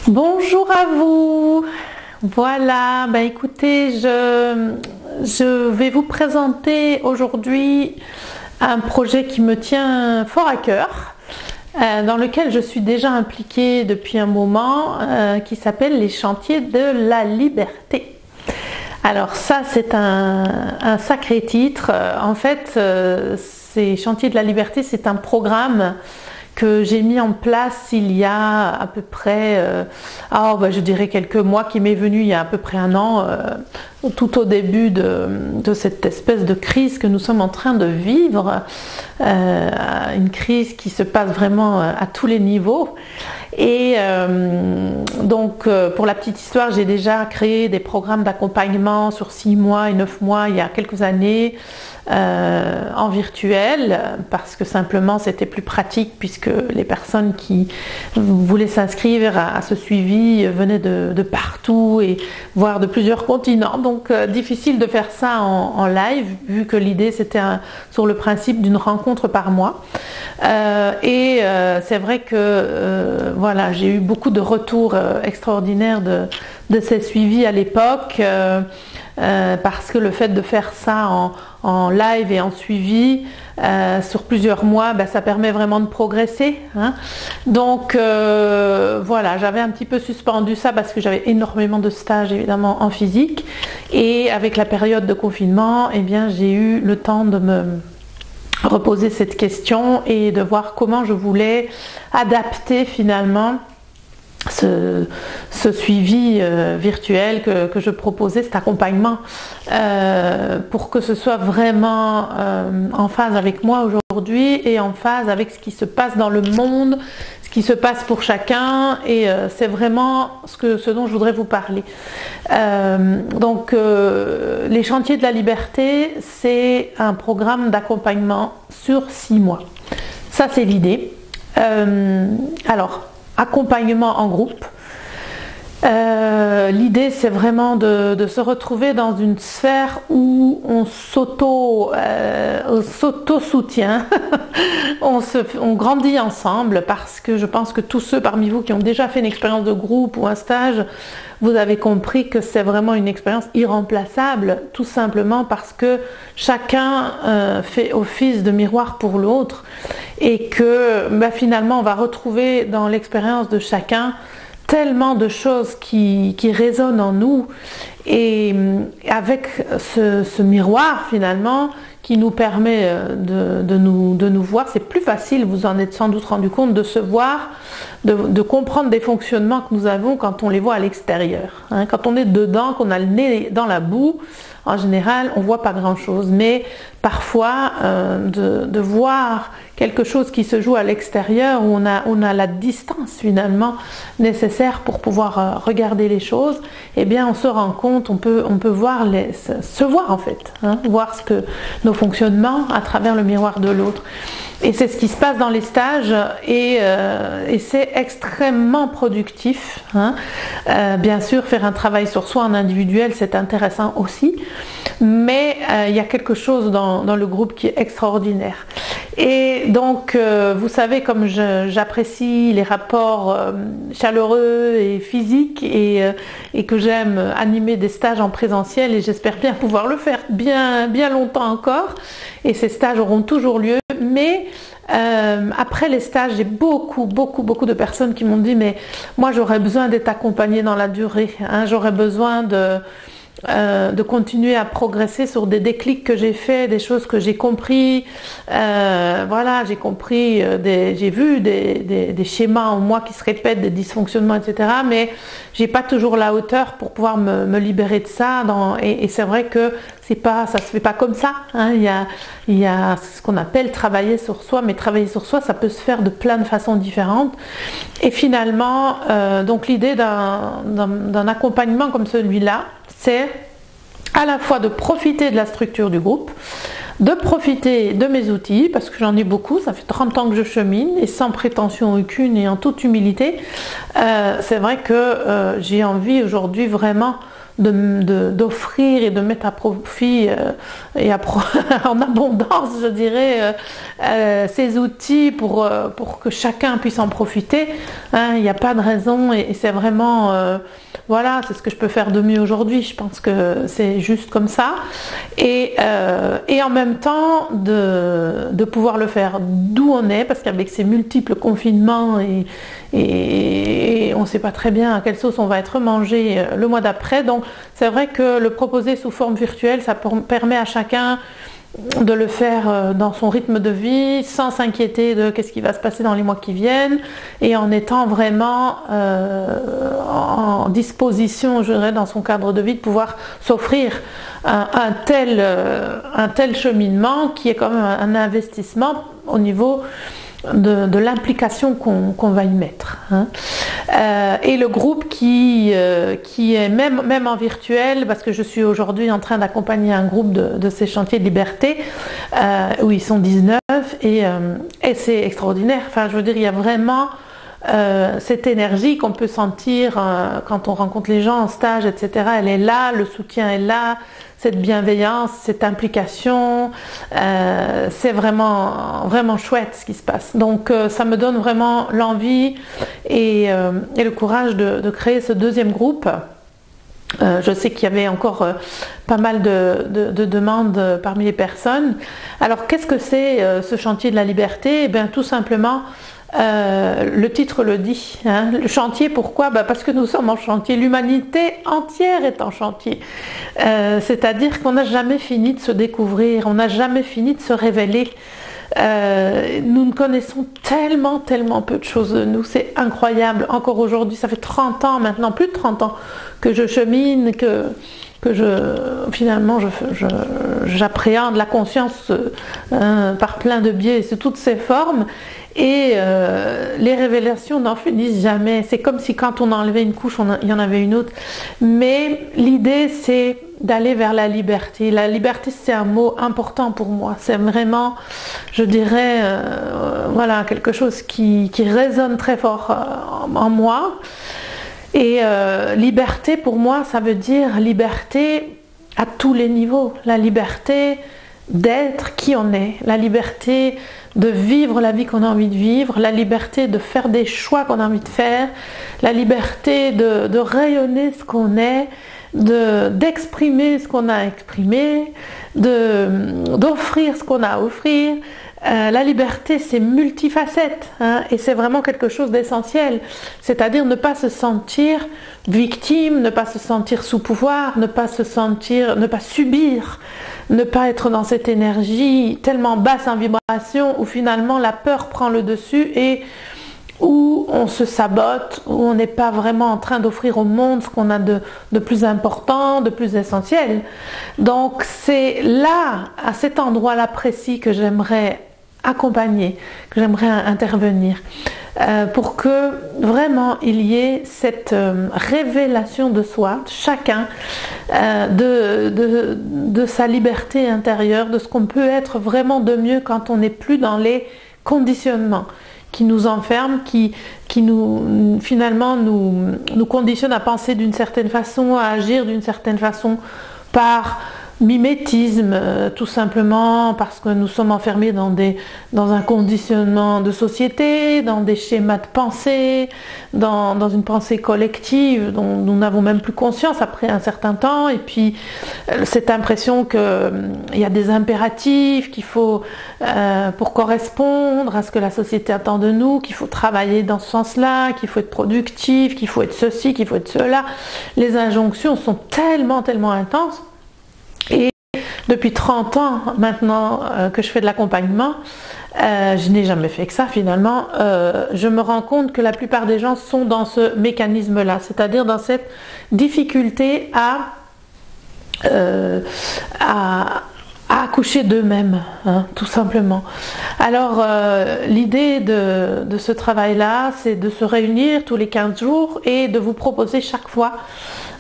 Bonjour à vous. Voilà, écoutez, je vais vous présenter aujourd'hui un projet qui me tient fort à cœur, dans lequel je suis déjà impliquée depuis un moment, qui s'appelle les Chantiers de la Liberté. Alors ça, c'est un sacré titre. En fait, ces Chantiers de la Liberté, c'est un programme que j'ai mis en place il y a à peu près, je dirais quelques mois, qui m'est venu il y a à peu près un an, tout au début de cette espèce de crise que nous sommes en train de vivre, une crise qui se passe vraiment à tous les niveaux. Et donc pour la petite histoire, j'ai déjà créé des programmes d'accompagnement sur 6 mois et 9 mois il y a quelques années, en virtuel, parce que simplement c'était plus pratique, puisque les personnes qui voulaient s'inscrire à ce suivi venaient de partout et voire de plusieurs continents, donc difficile de faire ça en live, vu que l'idée c'était sur le principe d'une rencontre par mois. C'est vrai que voilà, j'ai eu beaucoup de retours extraordinaires de ces suivis à l'époque, parce que le fait de faire ça en live et en suivi sur plusieurs mois, ça permet vraiment de progresser, hein. Donc voilà, j'avais un petit peu suspendu ça parce que j'avais énormément de stages évidemment en physique, et avec la période de confinement, j'ai eu le temps de me reposer cette question et de voir comment je voulais adapter finalement ce suivi virtuel que je proposais, cet accompagnement, pour que ce soit vraiment en phase avec moi aujourd'hui et en phase avec ce qui se passe dans le monde, ce qui se passe pour chacun, et c'est vraiment ce dont je voudrais vous parler. Les Chantiers de la Liberté, c'est un programme d'accompagnement sur 6 mois. Ça, c'est l'idée. Accompagnement en groupe. L'idée, c'est vraiment de se retrouver dans une sphère où on s'auto-soutient, on grandit ensemble, parce que je pense que tous ceux parmi vous qui ont déjà fait une expérience de groupe ou un stage, vous avez compris que c'est vraiment une expérience irremplaçable, tout simplement parce que chacun fait office de miroir pour l'autre, et que finalement on va retrouver dans l'expérience de chacun tellement de choses qui résonnent en nous, et avec ce miroir finalement qui nous permet de nous voir, c'est plus facile, vous en êtes sans doute rendu compte, de se voir, de comprendre des fonctionnements que nous avons quand on les voit à l'extérieur, hein. Quand on est dedans, qu'on a le nez dans la boue, en général on voit pas grand chose, mais parfois de voir quelque chose qui se joue à l'extérieur, où on a la distance finalement nécessaire pour pouvoir regarder les choses, on se rend compte, on peut voir se voir en fait, hein, voir nos fonctionnements à travers le miroir de l'autre. Et c'est ce qui se passe dans les stages, et c'est extrêmement productif, hein. Bien sûr, faire un travail sur soi en individuel, c'est intéressant aussi, mais il y a quelque chose dans le groupe qui est extraordinaire. Et donc, vous savez, comme j'apprécie les rapports chaleureux et physiques, et que j'aime animer des stages en présentiel, et j'espère bien pouvoir le faire bien longtemps encore, et ces stages auront toujours lieu. Mais après les stages, j'ai beaucoup de personnes qui m'ont dit: mais moi j'aurais besoin d'être accompagnée dans la durée, hein, j'aurais besoin de continuer à progresser sur des déclics que j'ai fait, des choses que j'ai compris, j'ai compris, j'ai vu des schémas en moi qui se répètent, des dysfonctionnements, etc., mais j'ai pas toujours la hauteur pour pouvoir me libérer de ça, et c'est vrai que ça se fait pas comme ça, hein. Il y a ce qu'on appelle travailler sur soi, mais travailler sur soi, ça peut se faire de plein de façons différentes. Et finalement, donc l'idée d'un accompagnement comme celui-là, c'est à la fois de profiter de la structure du groupe, de profiter de mes outils, parce que j'en ai beaucoup, ça fait 30 ans que je chemine, et sans prétention aucune et en toute humilité, c'est vrai que j'ai envie aujourd'hui vraiment d'offrir et de mettre à profit en abondance, je dirais, ces outils pour que chacun puisse en profiter. Hein, il n'y a pas de raison et c'est vraiment, voilà, c'est ce que je peux faire de mieux aujourd'hui. Je pense que c'est juste comme ça. Et en même temps, de pouvoir le faire d'où on est, parce qu'avec ces multiples confinements et on ne sait pas très bien à quelle sauce on va être mangé le mois d'après. Donc c'est vrai que le proposer sous forme virtuelle, ça permet à chacun de le faire dans son rythme de vie, sans s'inquiéter de qu'est-ce qui va se passer dans les mois qui viennent, et en étant vraiment en disposition, je dirais, dans son cadre de vie, de pouvoir s'offrir un tel cheminement qui est quand même un investissement au niveau de l'implication qu'on va y mettre. Hein. Et le groupe qui est même en virtuel, parce que je suis aujourd'hui en train d'accompagner un groupe de ces chantiers de liberté, où ils sont 19, et c'est extraordinaire. Enfin, je veux dire, il y a vraiment cette énergie qu'on peut sentir quand on rencontre les gens en stage, etc. Elle est là, le soutien est là, cette bienveillance, cette implication, c'est vraiment chouette ce qui se passe. Donc ça me donne vraiment l'envie et le courage de créer ce deuxième groupe. Je sais qu'il y avait encore pas mal de demandes parmi les personnes. Alors qu'est-ce que c'est ce chantier de la liberté? Eh bien tout simplement, le titre le dit, hein. Le chantier, pourquoi? Parce que nous sommes en chantier, l'humanité entière est en chantier, c'est-à-dire qu'on n'a jamais fini de se découvrir, on n'a jamais fini de se révéler. Nous ne connaissons tellement peu de choses de nous, c'est incroyable. Encore aujourd'hui, ça fait 30 ans maintenant, plus de 30 ans que je chemine, que finalement j'appréhende la conscience par plein de biais, sous toutes ses formes, et les révélations n'en finissent jamais. C'est comme si quand on enlevait une couche, il y en avait une autre. Mais l'idée, c'est d'aller vers la liberté. La liberté, c'est un mot important pour moi. C'est vraiment, je dirais, voilà, quelque chose qui résonne très fort en moi. Et liberté, pour moi, ça veut dire liberté à tous les niveaux. La liberté d'être qui on est, la liberté de vivre la vie qu'on a envie de vivre, la liberté de faire des choix qu'on a envie de faire, la liberté de rayonner ce qu'on est, d'exprimer ce qu'on a exprimé, d'offrir ce qu'on a à offrir. La liberté, c'est multifacette, hein, et c'est vraiment quelque chose d'essentiel, c'est-à-dire ne pas se sentir victime, ne pas se sentir sous pouvoir, ne pas subir, ne pas être dans cette énergie tellement basse en vibration où finalement la peur prend le dessus et où on se sabote, où on n'est pas vraiment en train d'offrir au monde ce qu'on a de plus important, de plus essentiel. Donc c'est là, à cet endroit-là précis, que j'aimerais accompagner, que j'aimerais intervenir, pour que vraiment il y ait cette révélation de soi, chacun, de sa liberté intérieure, de ce qu'on peut être vraiment de mieux quand on n'est plus dans les conditionnements qui nous enferment, qui nous finalement nous conditionnent à penser d'une certaine façon, à agir d'une certaine façon, par mimétisme, tout simplement parce que nous sommes enfermés dans un conditionnement de société, dans des schémas de pensée, dans une pensée collective dont nous n'avons même plus conscience après un certain temps, et puis cette impression qu'il y a des impératifs qu'il faut pour correspondre à ce que la société attend de nous, qu'il faut travailler dans ce sens-là, qu'il faut être productif, qu'il faut être ceci, qu'il faut être cela. Les injonctions sont tellement intenses. Et depuis 30 ans maintenant que je fais de l'accompagnement, je n'ai jamais fait que ça finalement, je me rends compte que la plupart des gens sont dans ce mécanisme-là, c'est-à-dire dans cette difficulté à accoucher d'eux-mêmes, hein, tout simplement. Alors l'idée de ce travail-là, c'est de se réunir tous les 15 jours et de vous proposer chaque fois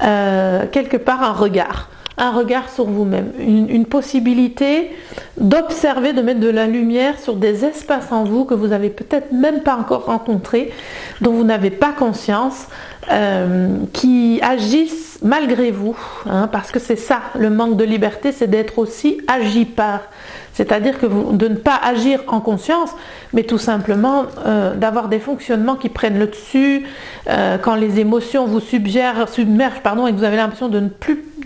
quelque part un regard un regard sur vous-même, une possibilité d'observer, de mettre de la lumière sur des espaces en vous que vous n'avez peut-être même pas encore rencontrés, dont vous n'avez pas conscience, qui agissent malgré vous, hein, parce que c'est ça, le manque de liberté, c'est d'être aussi agi par. C'est-à-dire que de ne pas agir en conscience, mais tout simplement d'avoir des fonctionnements qui prennent le dessus, quand les émotions vous submergent, et que vous avez l'impression de ne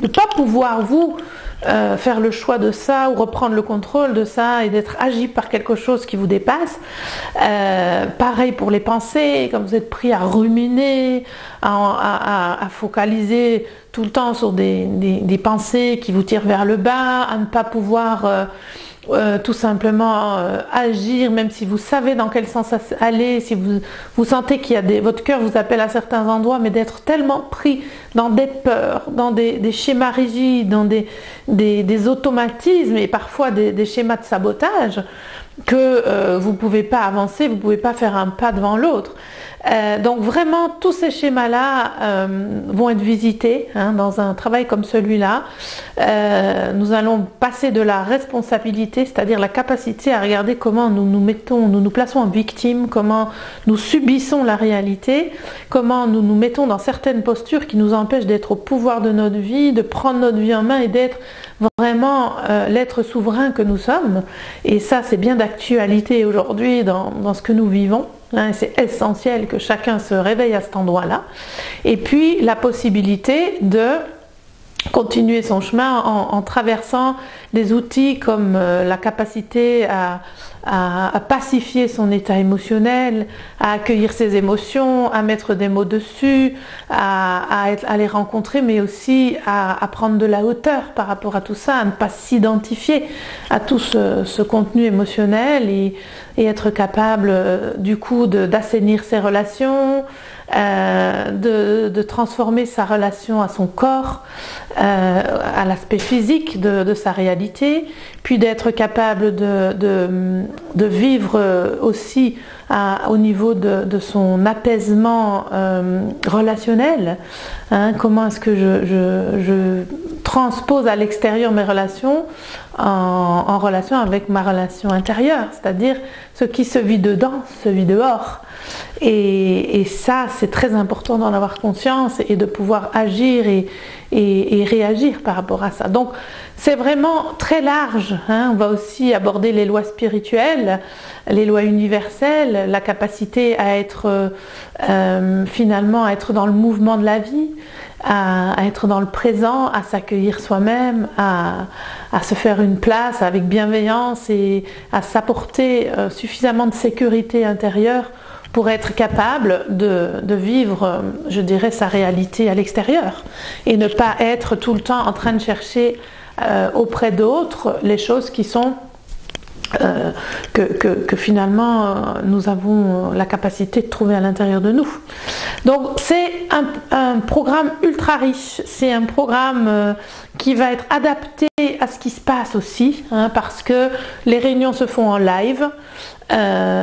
pas pouvoir vous faire le choix de ça ou reprendre le contrôle de ça et d'être agi par quelque chose qui vous dépasse. Pareil pour les pensées, quand vous êtes pris à ruminer, à focaliser tout le temps sur des pensées qui vous tirent vers le bas, à ne pas pouvoir tout simplement agir, même si vous savez dans quel sens aller, si vous sentez qu'il y a votre cœur vous appelle à certains endroits, mais d'être tellement pris dans des peurs, dans des schémas rigides, dans des automatismes et parfois des schémas de sabotage, que vous ne pouvez pas avancer, vous ne pouvez pas faire un pas devant l'autre. Donc vraiment, tous ces schémas-là vont être visités dans un travail comme celui-là. Nous allons passer de la responsabilité, c'est-à-dire la capacité à regarder comment nous nous plaçons en victime, comment nous subissons la réalité, comment nous nous mettons dans certaines postures qui nous empêchent d'être au pouvoir de notre vie, de prendre notre vie en main et d'être vraiment l'être souverain que nous sommes. Et ça, c'est bien d'actualité aujourd'hui dans ce que nous vivons. C'est essentiel que chacun se réveille à cet endroit-là. Et puis la possibilité de continuer son chemin en traversant des outils comme la capacité à pacifier son état émotionnel, à accueillir ses émotions, à mettre des mots dessus, à les rencontrer, mais aussi à prendre de la hauteur par rapport à tout ça, à ne pas s'identifier à tout ce contenu émotionnel et être capable du coup d'assainir ses relations, de transformer sa relation à son corps, à l'aspect physique de sa réalité, puis d'être capable de vivre aussi au niveau de son apaisement relationnel. Comment est-ce que je transpose à l'extérieur mes relations en relation avec ma relation intérieure, c'est-à-dire ce qui se vit dedans se vit dehors. Et ça, c'est très important d'en avoir conscience et de pouvoir agir et réagir par rapport à ça. Donc, c'est vraiment très large. On va aussi aborder les lois spirituelles, les lois universelles, la capacité à être finalement à être dans le mouvement de la vie, à être dans le présent, à s'accueillir soi-même, à se faire une place avec bienveillance et à s'apporter suffisamment de sécurité intérieure pour être capable de vivre, je dirais, sa réalité à l'extérieur et ne pas être tout le temps en train de chercher auprès d'autres les choses qui sont que finalement nous avons la capacité de trouver à l'intérieur de nous. Donc c'est un programme ultra riche, c'est un programme qui va être adapté à ce qui se passe aussi, parce que les réunions se font en live.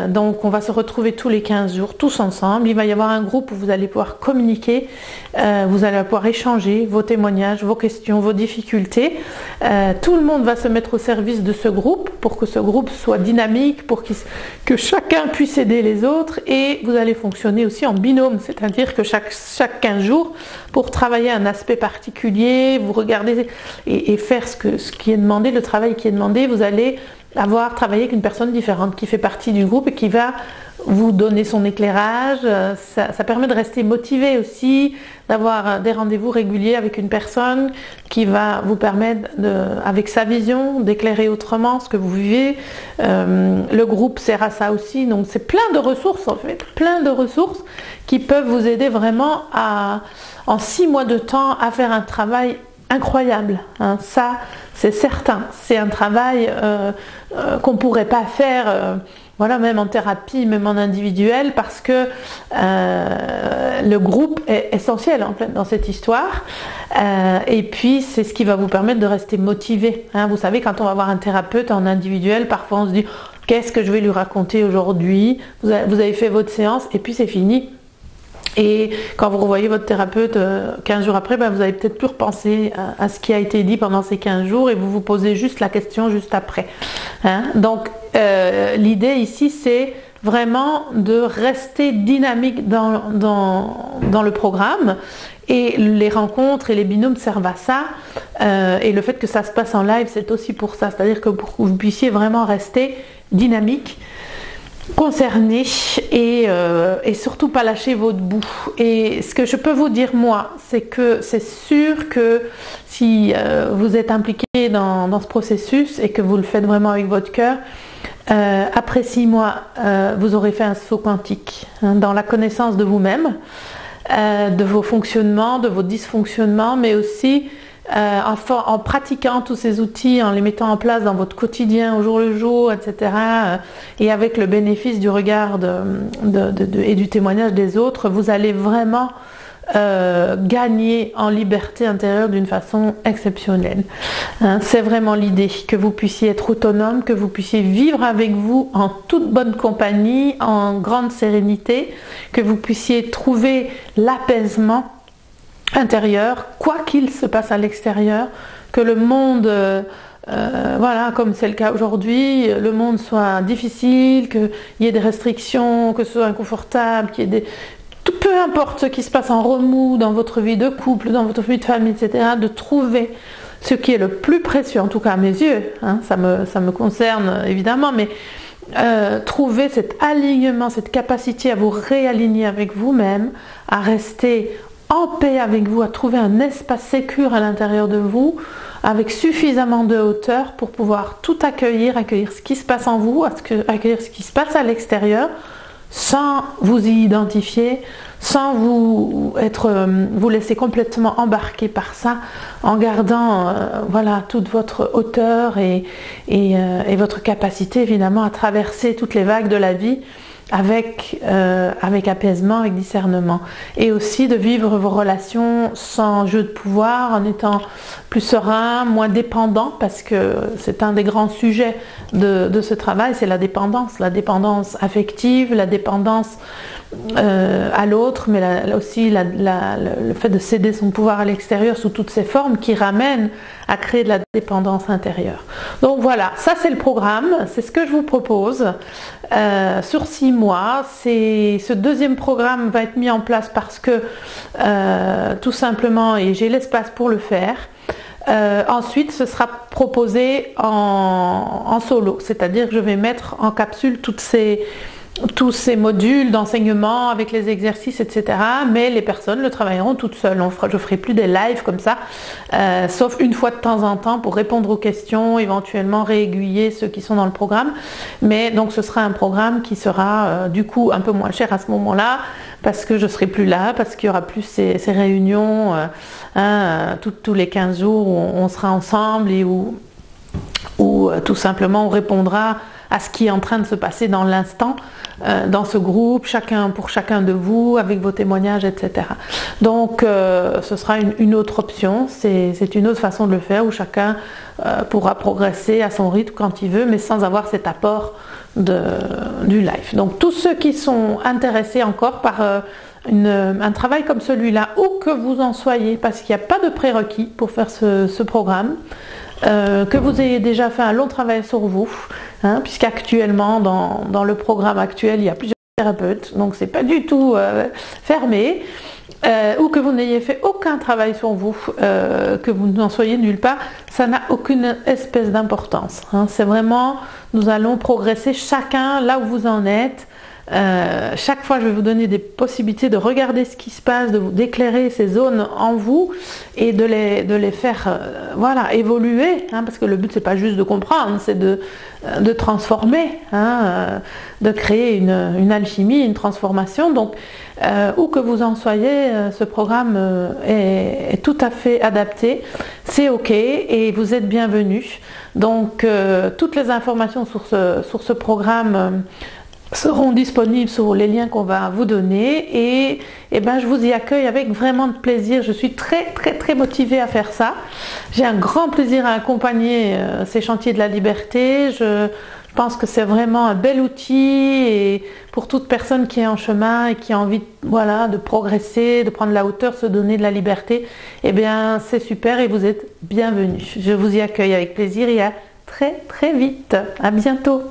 Donc on va se retrouver tous les 15 jours, tous ensemble. Il va y avoir un groupe où vous allez pouvoir communiquer, vous allez pouvoir échanger vos témoignages, vos questions, vos difficultés. Tout le monde va se mettre au service de ce groupe pour que ce groupe soit dynamique, pour que chacun puisse aider les autres, et vous allez fonctionner aussi en binôme, c'est-à-dire que chaque 15 jours, pour travailler un aspect particulier, vous regardez et faire ce qui est demandé, le travail qui est demandé, vous allez avoir travaillé avec une personne différente qui fait partie du groupe et qui va vous donner son éclairage. Ça permet de rester motivé aussi, d'avoir des rendez-vous réguliers avec une personne qui va vous permettre, avec sa vision, d'éclairer autrement ce que vous vivez. Le groupe sert à ça aussi, donc c'est plein de ressources en fait, plein de ressources qui peuvent vous aider vraiment en 6 mois de temps à faire un travail incroyable. Ça, c'est certain. C'est un travail qu'on ne pourrait pas faire même en thérapie, même en individuel, parce que le groupe est essentiel en fait dans cette histoire. Et puis, c'est ce qui va vous permettre de rester motivé. Vous savez, quand on va voir un thérapeute en individuel, parfois on se dit « Qu'est-ce que je vais lui raconter aujourd'hui ?» Vous avez fait votre séance et puis c'est fini. Et quand vous revoyez votre thérapeute 15 jours après, vous avez peut-être plus repensé à ce qui a été dit pendant ces 15 jours et vous vous posez juste la question juste après. Donc l'idée ici, c'est vraiment de rester dynamique dans le programme, et les rencontres et les binômes servent à ça, et le fait que ça se passe en live, c'est aussi pour ça, c'est-à-dire que pour que vous puissiez vraiment rester dynamique, concerné, et surtout pas lâcher votre bout. Et ce que je peux vous dire moi, c'est que c'est sûr que si vous êtes impliqué dans ce processus et que vous le faites vraiment avec votre cœur, après 6 mois, vous aurez fait un saut quantique dans la connaissance de vous-même, de vos fonctionnements, de vos dysfonctionnements, mais aussi en pratiquant tous ces outils, en les mettant en place dans votre quotidien au jour le jour, etc. Et avec le bénéfice du regard et du témoignage des autres, vous allez vraiment gagner en liberté intérieure d'une façon exceptionnelle. C'est vraiment l'idée, que vous puissiez être autonome, que vous puissiez vivre avec vous en toute bonne compagnie, en grande sérénité, que vous puissiez trouver l'apaisement intérieur, quoi qu'il se passe à l'extérieur, que le monde, voilà, comme c'est le cas aujourd'hui, le monde soit difficile, qu'il y ait des restrictions, que ce soit inconfortable, qu'il y ait peu importe ce qui se passe en remous dans votre vie de couple, dans votre vie de famille, etc., de trouver ce qui est le plus précieux, en tout cas à mes yeux, ça me concerne évidemment, mais trouver cet alignement, cette capacité à vous réaligner avec vous-même, à rester en paix avec vous, à trouver un espace sécure à l'intérieur de vous, avec suffisamment de hauteur pour pouvoir tout accueillir ce qui se passe en vous, accueillir ce qui se passe à l'extérieur, sans vous y identifier, sans vous laisser complètement embarquer par ça, en gardant voilà, toute votre hauteur et votre capacité évidemment à traverser toutes les vagues de la vie avec apaisement, avec discernement, et aussi de vivre vos relations sans jeu de pouvoir, en étant plus serein, moins dépendant, parce que c'est un des grands sujets de ce travail, c'est la dépendance affective, la dépendance à l'autre, mais aussi le fait de céder son pouvoir à l'extérieur sous toutes ses formes, qui ramène à créer de la dépendance intérieure. Donc voilà, ça c'est le programme, c'est ce que je vous propose sur 6 mois. Ce deuxième programme va être mis en place parce que tout simplement, et j'ai l'espace pour le faire. Ensuite, ce sera proposé en solo, c'est-à-dire que je vais mettre en capsule tous ces modules d'enseignement avec les exercices, etc. Mais les personnes le travailleront toutes seules. Je ne ferai plus des lives comme ça, sauf une fois de temps en temps pour répondre aux questions, éventuellement réaiguiller ceux qui sont dans le programme. Mais donc ce sera un programme qui sera du coup un peu moins cher à ce moment-là, parce que je ne serai plus là, parce qu'il y aura plus ces réunions tous les 15 jours où on sera ensemble et où tout simplement on répondra à ce qui est en train de se passer dans l'instant, dans ce groupe, pour chacun de vous, avec vos témoignages, etc. Donc ce sera une autre option, c'est une autre façon de le faire, où chacun pourra progresser à son rythme quand il veut, mais sans avoir cet apport du live. Donc tous ceux qui sont intéressés encore par un travail comme celui-là, où que vous en soyez, parce qu'il n'y a pas de prérequis pour faire ce programme, que vous ayez déjà fait un long travail sur vous, puisqu'actuellement dans le programme actuel il y a plusieurs thérapeutes, donc c'est pas du tout fermé, ou que vous n'ayez fait aucun travail sur vous, que vous n'en soyez nulle part, ça n'a aucune espèce d'importance. C'est vraiment, nous allons progresser chacun là où vous en êtes. Chaque fois je vais vous donner des possibilités de regarder ce qui se passe, d'éclairer ces zones en vous et de les faire évoluer, parce que le but c'est pas juste de comprendre, c'est de transformer, de créer une alchimie, une transformation. Donc où que vous en soyez, ce programme est tout à fait adapté, c'est ok et vous êtes bienvenus. Donc toutes les informations sur ce programme seront disponibles sur les liens qu'on va vous donner, et je vous y accueille avec vraiment de plaisir. Je suis très très très motivée à faire ça. J'ai un grand plaisir à accompagner ces chantiers de la liberté. Je pense que c'est vraiment un bel outil et pour toute personne qui est en chemin et qui a envie, voilà, de progresser, de prendre la hauteur, se donner de la liberté, eh bien c'est super et vous êtes bienvenus. Je vous y accueille avec plaisir et à très très vite. À bientôt.